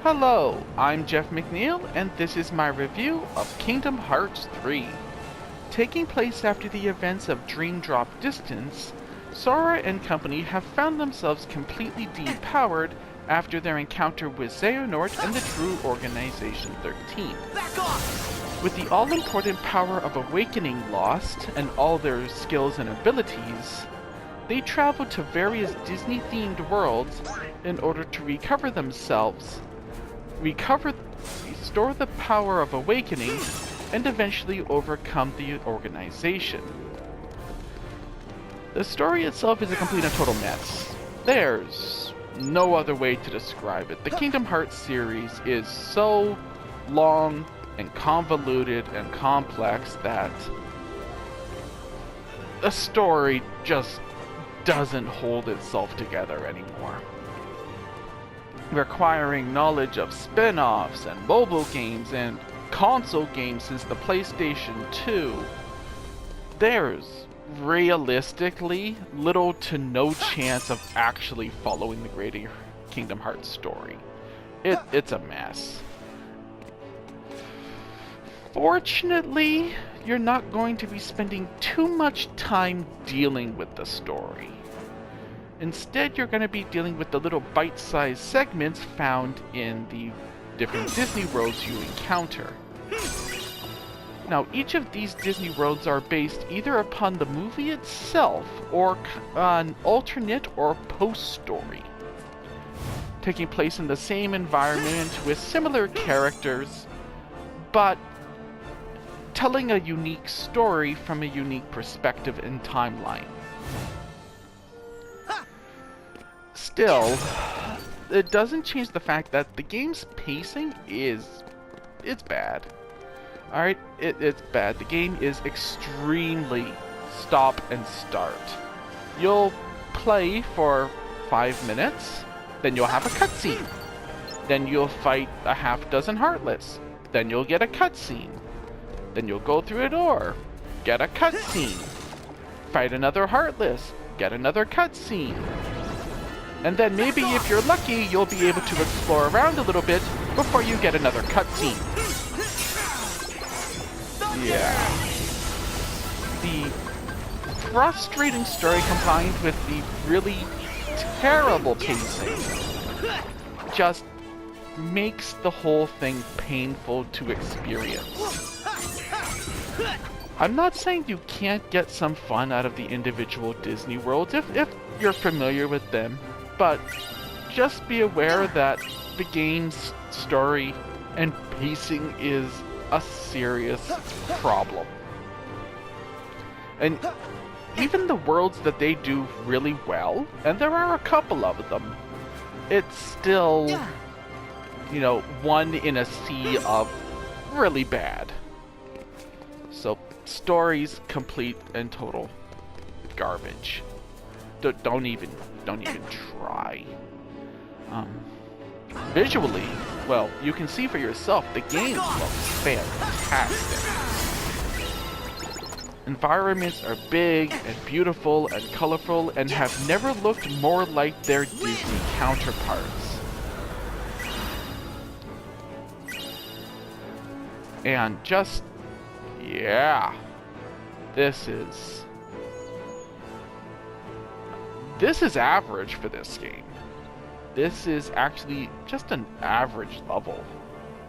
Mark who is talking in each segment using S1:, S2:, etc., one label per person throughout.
S1: Hello, I'm Jeff McNeil, and this is my review of Kingdom Hearts 3. Taking place after the events of Dream Drop Distance, Sora and company have found themselves completely depowered after their encounter with Xehanort and the True Organization 13.
S2: Back off!
S1: With the all-important power of Awakening lost, and all their skills and abilities, they travel to various Disney-themed worlds in order to recover themselves, restore the power of Awakening, and eventually overcome the organization. The story itself is a complete and total mess. There's no other way to describe it. The Kingdom Hearts series is so long and convoluted and complex that the story just doesn't hold itself together anymore. Requiring knowledge of spin-offs and mobile games and console games since the PlayStation 2, there's realistically little to no chance of actually following the greater Kingdom Hearts story. It's a mess. Fortunately, you're not going to be spending too much time dealing with the story. Instead, you're going to be dealing with the little bite-sized segments found in the different Disney worlds you encounter. Now, each of these Disney worlds are based either upon the movie itself or an alternate or post-story, taking place in the same environment with similar characters, but telling a unique story from a unique perspective and timeline. Still, it doesn't change the fact that the game's pacing it's bad. Alright, it's bad. The game is extremely stop and start. You'll play for 5 minutes, then you'll have a cutscene. Then you'll fight a half dozen Heartless. Then you'll get a cutscene. Then you'll go through a door, get a cutscene. Fight another Heartless, get another cutscene. And then maybe if you're lucky, you'll be able to explore around a little bit before you get another cutscene. Yeah. The frustrating story combined with the really terrible pacing just makes the whole thing painful to experience. I'm not saying you can't get some fun out of the individual Disney worlds if you're familiar with them, but just be aware that the game's story and pacing is a serious problem. And even the worlds that they do really well, and there are a couple of them, it's still, you know, one in a sea of really bad. So, story's complete and total garbage. Don't even try. Visually, well, you can see for yourself, the game looks fantastic. Environments are big and beautiful and colorful and have never looked more like their Disney counterparts. And just, yeah, this is average for this game. This is actually just an average level.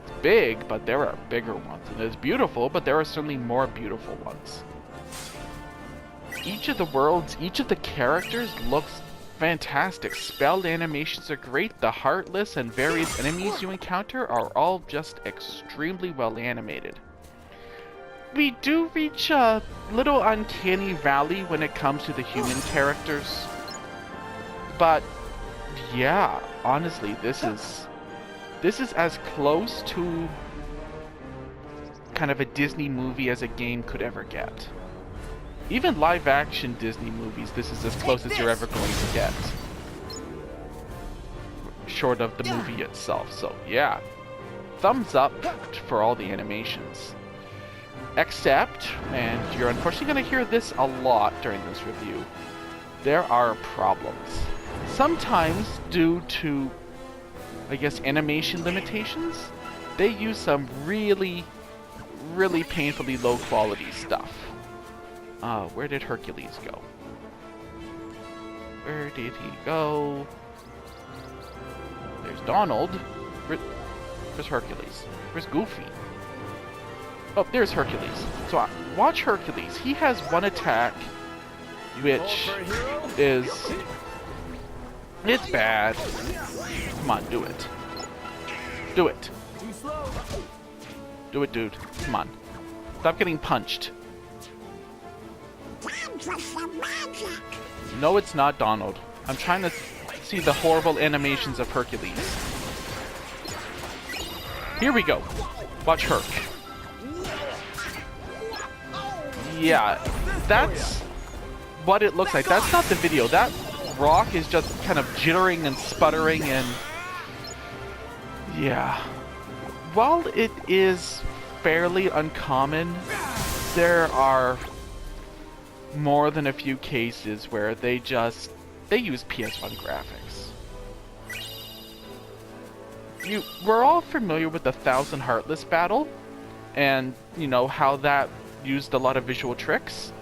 S1: It's big, but there are bigger ones. And it's beautiful, but there are certainly more beautiful ones. Each of the worlds, each of the characters looks fantastic. Spell animations are great. The Heartless and various enemies you encounter are all just extremely well animated. We do reach a little uncanny valley when it comes to the human characters. But yeah, honestly, this is as close to kind of a Disney movie as a game could ever get. Even live-action Disney movies, this is as close as you're ever going to get. Short of the movie itself. So yeah, thumbs up for all the animations. Except, and you're unfortunately going to hear this a lot during this review, there are problems. Sometimes due to I guess, animation limitations, they use some really, really painfully low quality stuff. Where did Hercules go? Where did he go? There's Donald. Where's Hercules? Where's Goofy? Oh, there's Hercules. So watch Hercules. He has one attack, which is... it's bad. Come on, do it. Do it. Do it, dude. Come on. Stop getting punched. No, it's not Donald. I'm trying to see the horrible animations of Hercules. Here we go. Watch Herc. Yeah, that's what it looks like. That's not the video. That rock is just kind of jittering and sputtering and... yeah. While it is fairly uncommon, there are more than a few cases where they use PS1 graphics. We're all familiar with the Thousand Heartless battle, and you know how that used a lot of visual tricks.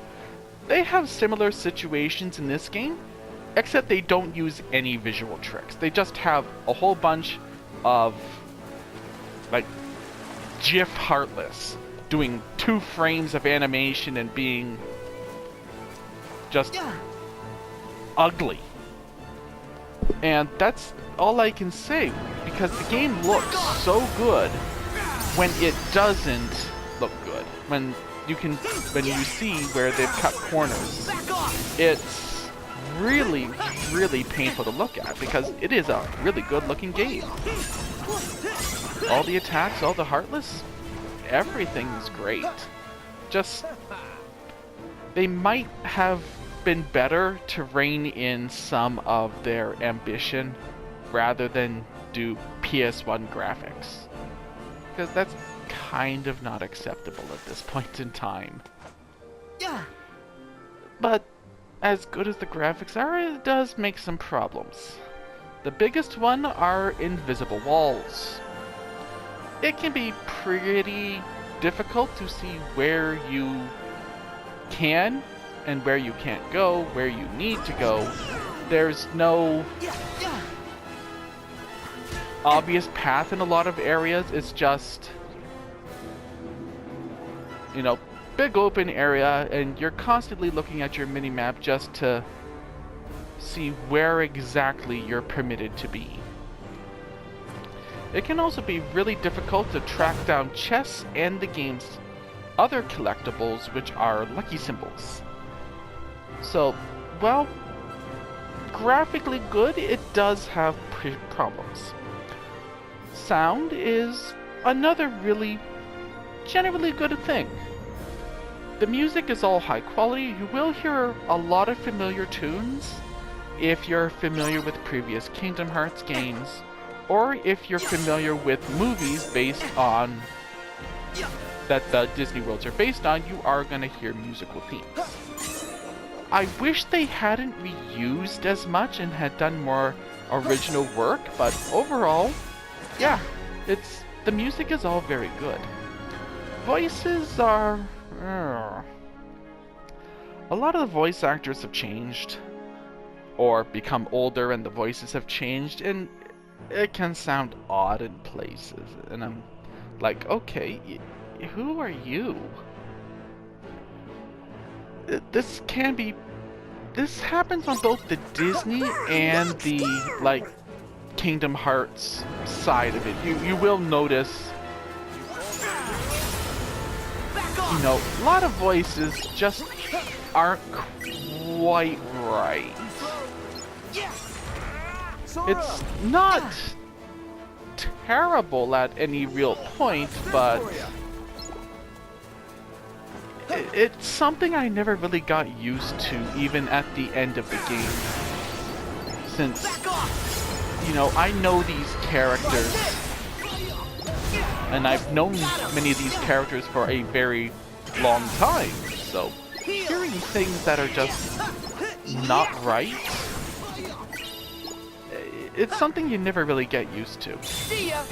S1: They have similar situations in this game, except they don't use any visual tricks. They just have a whole bunch of like GIF Heartless doing 2 frames of animation and being just ugly. And that's all I can say, because the game looks so good when it doesn't look good. When you see where they've cut corners, it's really, really painful to look at, because it is a really good looking game. All the attacks, all the Heartless, everything is great. Just, they might have been better to rein in some of their ambition rather than do PS1 graphics, because that's kind of not acceptable at this point in time. Yeah. But as good as the graphics are, it does make some problems. The biggest one are invisible walls. It can be pretty difficult to see where you can and where you can't go, where you need to go. There's no obvious path in a lot of areas. It's just, you know, big open area, and you're constantly looking at your mini-map just to see where exactly you're permitted to be. It can also be really difficult to track down chests and the game's other collectibles, which are lucky symbols. So, well, graphically good, it does have problems. Sound is another really generally good thing. The music is all high quality. You will hear a lot of familiar tunes if you're familiar with previous Kingdom Hearts games, or if you're familiar with movies based on that the Disney worlds are based on. You are going to hear musical themes. I wish they hadn't reused as much and had done more original work, but overall, yeah, the music is all very good. Voices are... a lot of the voice actors have changed, or become older and the voices have changed, and it can sound odd in places, and I'm like, okay, who are you? This happens on both the Disney and the, like, Kingdom Hearts side of it. You will notice, you know, a lot of voices just aren't quite right. It's not terrible at any real point, but it's something I never really got used to, even at the end of the game. Since, you know, I know these characters, and I've known many of these characters for a very long time, so hearing things that are just not right, it's something you never really get used to.
S2: See ya.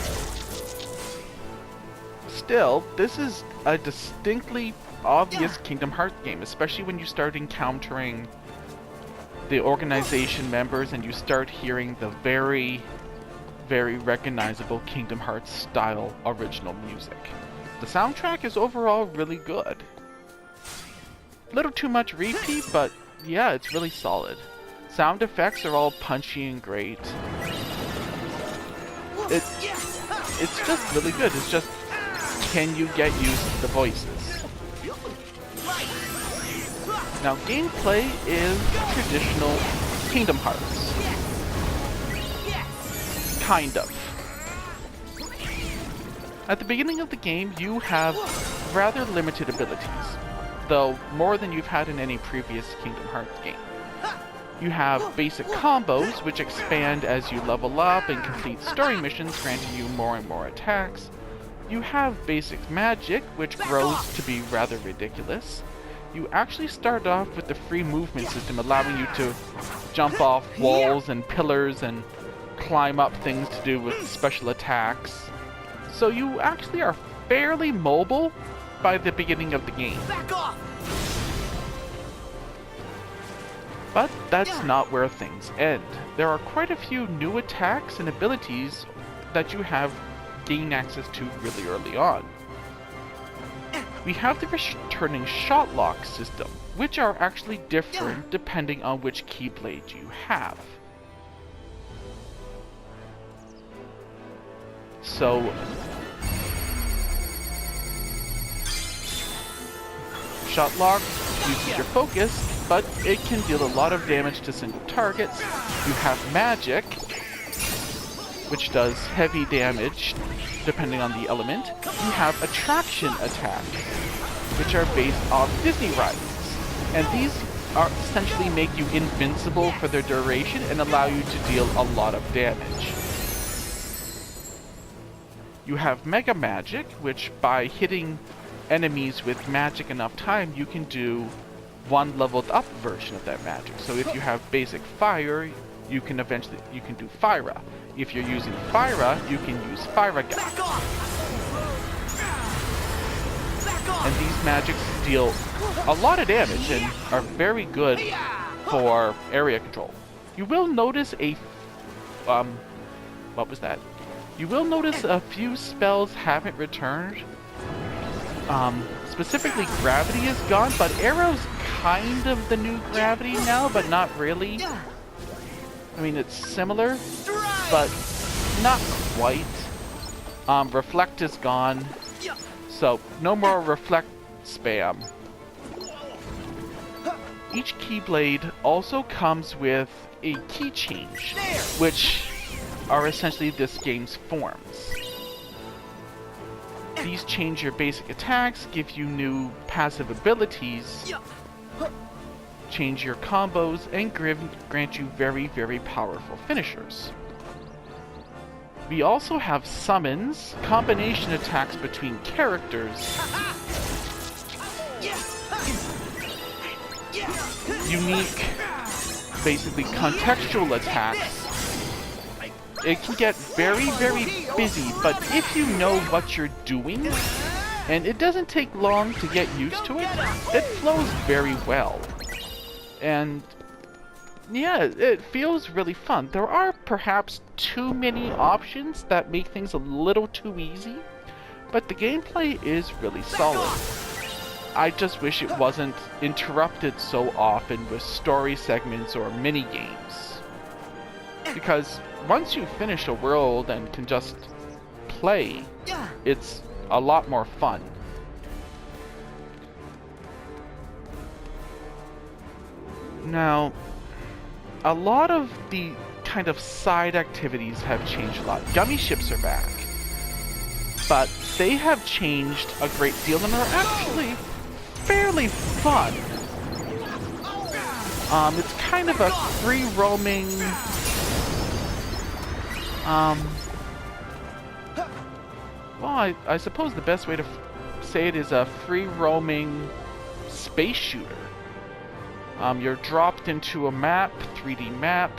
S1: Still, this is a distinctly obvious Kingdom Hearts game, especially when you start encountering the organization members and you start hearing the very, very recognizable Kingdom Hearts style original music. The soundtrack is overall really good. Little too much repeat, but yeah, it's really solid. Sound effects are all punchy and great. It's just really good. It's just, can you get used to the voices? Now, gameplay is traditional Kingdom Hearts. Kind of. At the beginning of the game, you have rather limited abilities, though more than you've had in any previous Kingdom Hearts game. You have basic combos, which expand as you level up and complete story missions, granting you more and more attacks. You have basic magic, which grows to be rather ridiculous. You actually start off with the free movement system, allowing you to jump off walls and pillars and climb up things to do with special attacks. So you actually are fairly mobile by the beginning of the game.
S2: Back off.
S1: But that's not where things end. There are quite a few new attacks and abilities that you have gained access to really early on. We have the returning shot lock system, which are actually different depending on which keyblade you have. So, shot lock uses your focus, but it can deal a lot of damage to single targets. You have magic, which does heavy damage depending on the element. You have attraction attack, which are based on Disney rides. And these are essentially make you invincible for their duration and allow you to deal a lot of damage. You have Mega Magic, which by hitting enemies with magic enough time, you can do one leveled up version of that magic. So if you have basic fire, you can do Fyra. If you're using Fyra, you can use Fyra Gun. And these magics deal a lot of damage and are very good for area control. You will notice what was that? You will notice a few spells haven't returned. Specifically, gravity is gone, but arrow's kind of the new gravity now, but not really. I mean, it's similar, but not quite. Reflect is gone, so no more reflect spam. Each keyblade also comes with a key change, which are essentially this game's forms. These change your basic attacks, give you new passive abilities, change your combos, and grant you very, very powerful finishers. We also have summons, combination attacks between characters, unique, basically contextual attacks. It can get very, very busy, but if you know what you're doing, and it doesn't take long to get used to it, it flows very well. And yeah, it feels really fun. There are perhaps too many options that make things a little too easy, but the gameplay is really solid. I just wish it wasn't interrupted so often with story segments or mini-games. Because once you finish a world and can just play, it's a lot more fun. Now, a lot of the kind of side activities have changed a lot. Gummy ships are back, but they have changed a great deal and are actually fairly fun. It's kind of a free roaming, well, I suppose the best way to say it is a free roaming space shooter. You're dropped into a map, 3D map,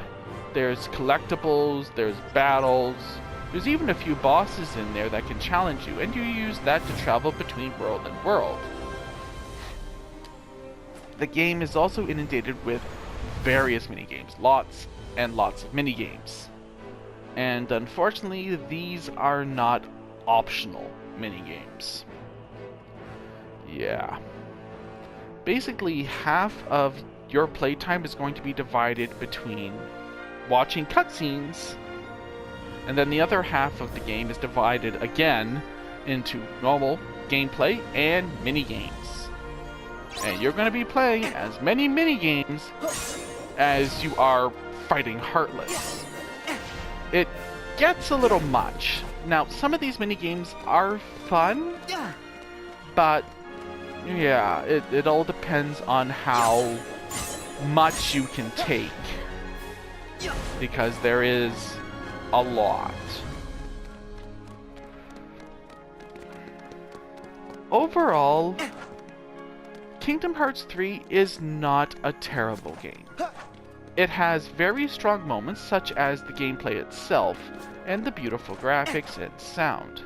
S1: There's collectibles, there's battles, there's even a few bosses in there that can challenge you, and you use that to travel between world and world. The game is also inundated with various minigames, lots and lots of minigames. And unfortunately, these are not optional minigames. Yeah. Basically, half of your playtime is going to be divided between watching cutscenes, and then the other half of the game is divided again into normal gameplay and minigames. And you're going to be playing as many minigames as you are fighting Heartless. It gets a little much. Now, some of these minigames are fun, but yeah, it all depends on how much you can take, because there is a lot. Overall, Kingdom Hearts 3 is not a terrible game. It has very strong moments, such as the gameplay itself and the beautiful graphics and sound.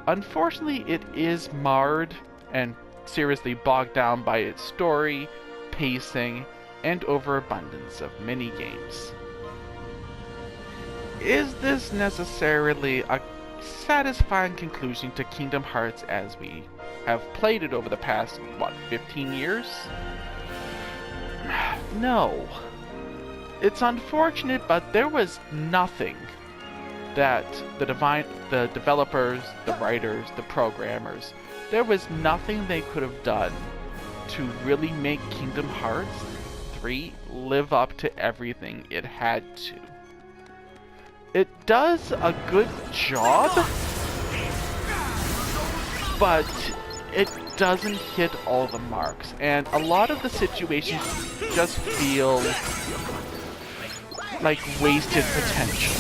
S1: Unfortunately, it is marred and seriously bogged down by its story, pacing, and overabundance of minigames. Is this necessarily a satisfying conclusion to Kingdom Hearts as we have played it over the past, 15 years? No. It's unfortunate, but there was nothing that the developers, the writers, the programmers, there was nothing they could have done to really make Kingdom Hearts 3 live up to everything it had to. It does a good job, but it doesn't hit all the marks, and a lot of the situations just feel like wasted potential.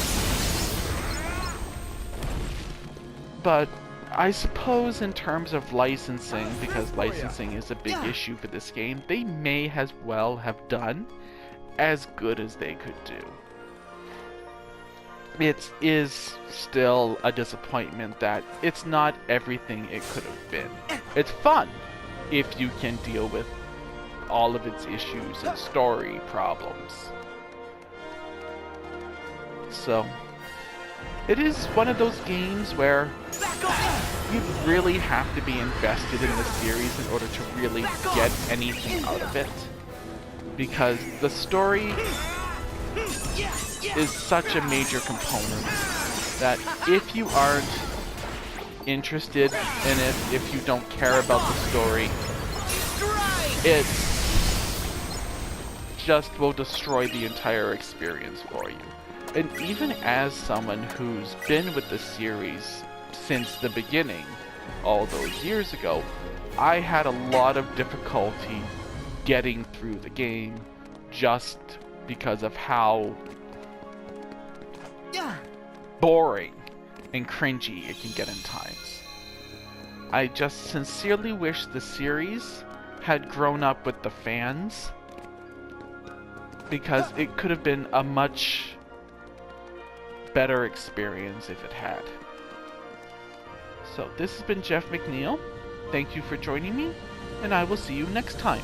S1: But I suppose in terms of licensing, because licensing is a big issue for this game, they may as well have done as good as they could do. It is still a disappointment that it's not everything it could have been. It's fun if you can deal with all of its issues and story problems. So, it is one of those games where you really have to be invested in the series in order to really get anything out of it. Because the story is such a major component that if you aren't interested in it, if you don't care about the story, it just will destroy the entire experience for you. And even as someone who's been with the series since the beginning, all those years ago, I had a lot of difficulty getting through the game just because of how boring and cringy it can get in times. I just sincerely wish the series had grown up with the fans, because it could have been a much better experience if it had. So this has been Jeff McNeil. Thank you for joining me, and I will see you next time.